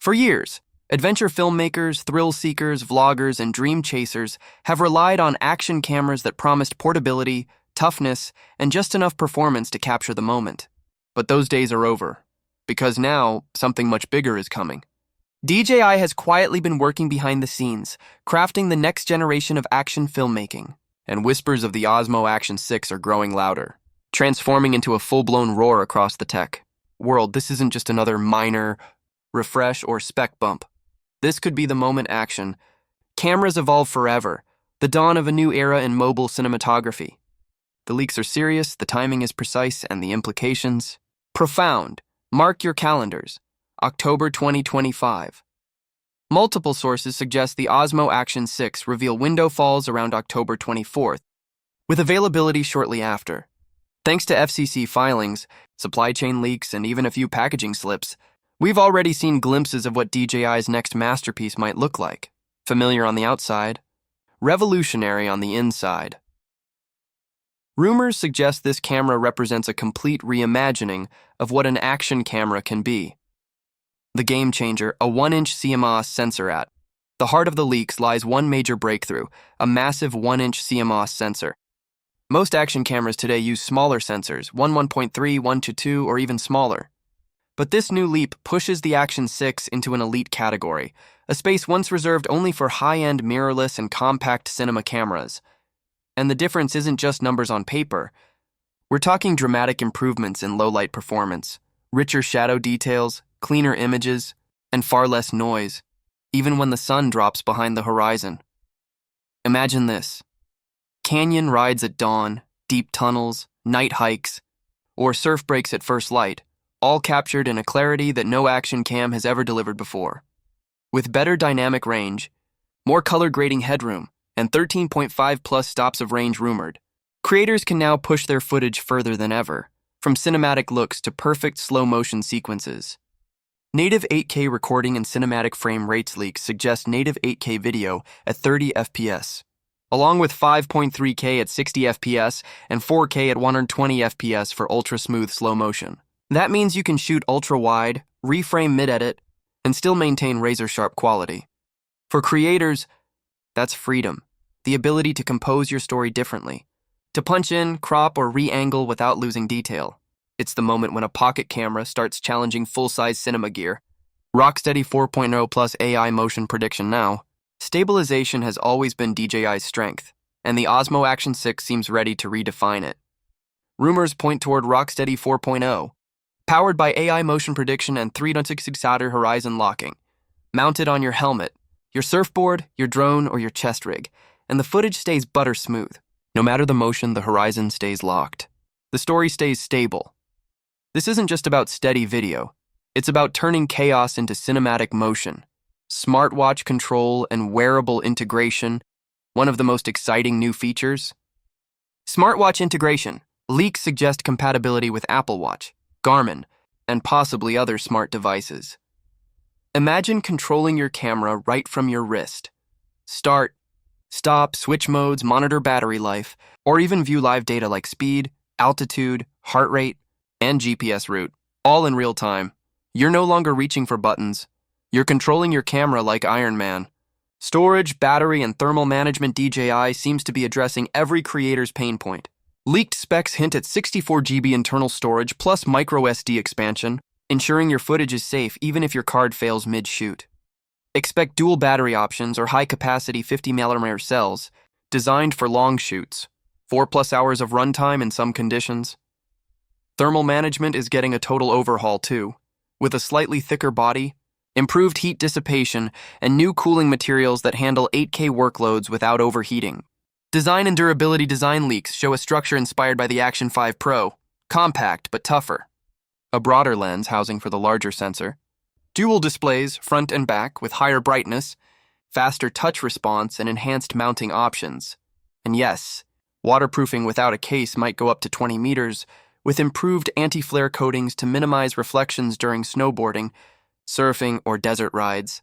For years, adventure filmmakers, thrill seekers, vloggers, and dream chasers have relied on action cameras that promised portability, toughness, and just enough performance to capture the moment. But those days are over, because now something much bigger is coming. DJI has quietly been working behind the scenes, crafting the next generation of action filmmaking, and whispers of the Osmo Action 6 are growing louder, transforming into a full-blown roar across the tech world. This isn't just another minor refresh or spec bump. This could be the moment action. Cameras evolve forever, the dawn of a new era in mobile cinematography. The leaks are serious, the timing is precise, and the implications profound. Mark your calendars. October 2025. Multiple sources suggest the Osmo Action 6 reveal window falls around October 24th, with availability shortly after. Thanks to FCC filings, supply chain leaks, and even a few packaging slips, we've already seen glimpses of what DJI's next masterpiece might look like. Familiar on the outside, revolutionary on the inside. Rumors suggest this camera represents a complete reimagining of what an action camera can be. The game changer, a 1-inch CMOS sensor at the heart of the leaks lies one major breakthrough, a massive 1-inch CMOS sensor. Most action cameras today use smaller sensors, 1.3, 1.2, or even smaller. But this new leap pushes the Action 6 into an elite category, a space once reserved only for high-end mirrorless and compact cinema cameras. And the difference isn't just numbers on paper. We're talking dramatic improvements in low-light performance, richer shadow details, cleaner images, and far less noise, even when the sun drops behind the horizon. Imagine this: canyon rides at dawn, deep tunnels, night hikes, or surf breaks at first light, all captured in a clarity that no action cam has ever delivered before. With better dynamic range, more color grading headroom, and 13.5 plus stops of range rumored, creators can now push their footage further than ever, from cinematic looks to perfect slow-motion sequences. Native 8K recording and cinematic frame rates leaks suggest native 8K video at 30 FPS, along with 5.3K at 60 FPS and 4K at 120 FPS for ultra-smooth slow motion. That means you can shoot ultra-wide, reframe mid-edit, and still maintain razor-sharp quality. For creators, that's freedom, the ability to compose your story differently, to punch in, crop, or re-angle without losing detail. It's the moment when a pocket camera starts challenging full-size cinema gear. Rocksteady 4.0 plus AI motion prediction now. Stabilization has always been DJI's strength, and the Osmo Action 6 seems ready to redefine it. Rumors point toward Rocksteady 4.0, powered by AI motion prediction and 360-degree horizon locking, mounted on your helmet, your surfboard, your drone, or your chest rig, and the footage stays butter smooth. No matter the motion, the horizon stays locked. The story stays stable. This isn't just about steady video. It's about turning chaos into cinematic motion. Smartwatch control and wearable integration, one of the most exciting new features. Smartwatch integration. Leaks suggest compatibility with Apple Watch, Garmin, and possibly other smart devices. Imagine controlling your camera right from your wrist. Start, stop, switch modes, monitor battery life, or even view live data like speed, altitude, heart rate, and GPS route, all in real time. You're no longer reaching for buttons. You're controlling your camera like Iron Man. Storage, battery, and thermal management. DJI seems to be addressing every creator's pain point. Leaked specs hint at 64 GB internal storage plus micro SD expansion, ensuring your footage is safe even if your card fails mid-shoot. Expect dual battery options or high-capacity 50mm cells, designed for long shoots, 4+ hours of runtime in some conditions. Thermal management is getting a total overhaul too, with a slightly thicker body, improved heat dissipation, and new cooling materials that handle 8K workloads without overheating. Design and durability. Design leaks show a structure inspired by the Action 5 Pro, compact but tougher. A broader lens housing for the larger sensor. Dual displays, front and back, with higher brightness, faster touch response, and enhanced mounting options. And yes, waterproofing without a case might go up to 20 meters, with improved anti-flare coatings to minimize reflections during snowboarding, surfing, or desert rides.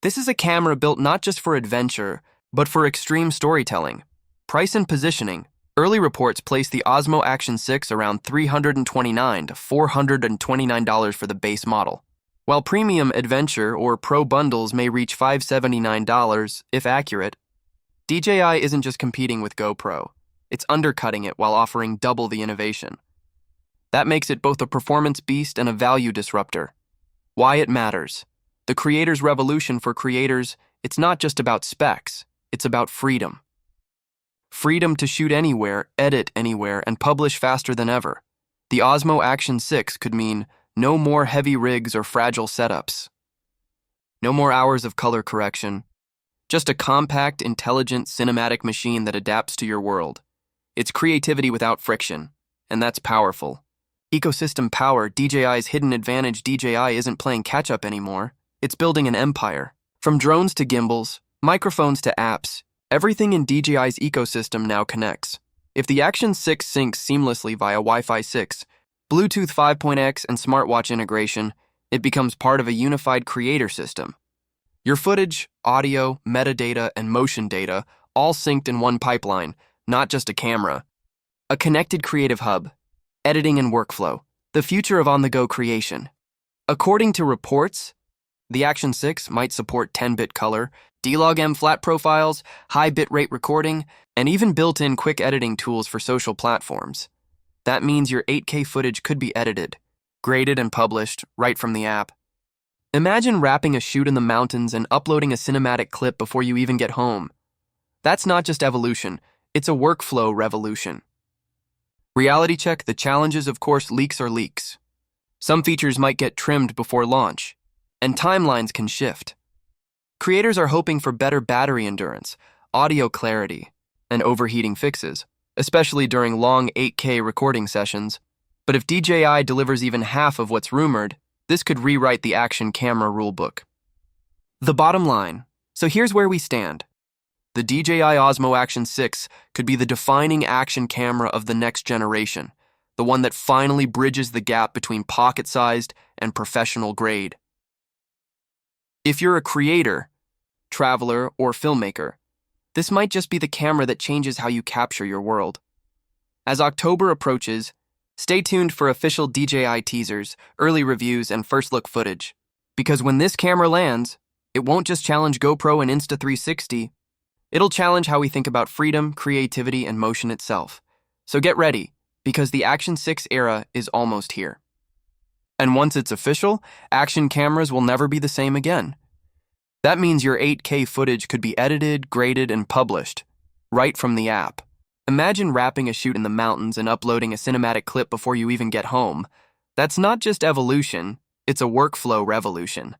This is a camera built not just for adventure, but for extreme storytelling. Price and positioning. Early reports place the Osmo Action 6 around $329 to $429 for the base model. While premium adventure or pro bundles may reach $579 if accurate, DJI isn't just competing with GoPro. It's undercutting it while offering double the innovation. That makes it both a performance beast and a value disruptor. Why it matters. The creator's revolution for creators, it's not just about specs, it's about freedom. Freedom to shoot anywhere, edit anywhere, and publish faster than ever. The Osmo Action 6 could mean no more heavy rigs or fragile setups. No more hours of color correction. Just a compact, intelligent, cinematic machine that adapts to your world. It's creativity without friction, and that's powerful. Ecosystem power, DJI's hidden advantage. DJI isn't playing catch-up anymore. It's building an empire. From drones to gimbals, microphones to apps, everything in DJI's ecosystem now connects. If the Action 6 syncs seamlessly via Wi-Fi 6, Bluetooth 5.x, and smartwatch integration, it becomes part of a unified creator system. Your footage, audio, metadata, and motion data all synced in one pipeline, not just a camera. A connected creative hub. Editing and workflow. The future of on-the-go creation. According to reports, the Action 6 might support 10-bit color, D-Log-M flat profiles, high bitrate recording, and even built-in quick editing tools for social platforms. That means your 8K footage could be edited, graded, and published right from the app. Imagine wrapping a shoot in the mountains and uploading a cinematic clip before you even get home. That's not just evolution, it's a workflow revolution. Reality check, the challenges, of course, leaks are leaks. Some features might get trimmed before launch, and timelines can shift. Creators are hoping for better battery endurance, audio clarity, and overheating fixes, especially during long 8K recording sessions. But if DJI delivers even half of what's rumored, this could rewrite the action camera rulebook. The bottom line. So here's where we stand. The DJI Osmo Action 6 could be the defining action camera of the next generation, the one that finally bridges the gap between pocket-sized and professional grade. If you're a creator, traveler, or filmmaker, this might just be the camera that changes how you capture your world. As October approaches, stay tuned for official DJI teasers, early reviews, and first-look footage. Because when this camera lands, it won't just challenge GoPro and Insta360, it'll challenge how we think about freedom, creativity, and motion itself. So get ready, because the Action 6 era is almost here. And once it's official, action cameras will never be the same again. That means your 8K footage could be edited, graded, and published, right from the app. Imagine wrapping a shoot in the mountains and uploading a cinematic clip before you even get home. That's not just evolution, it's a workflow revolution.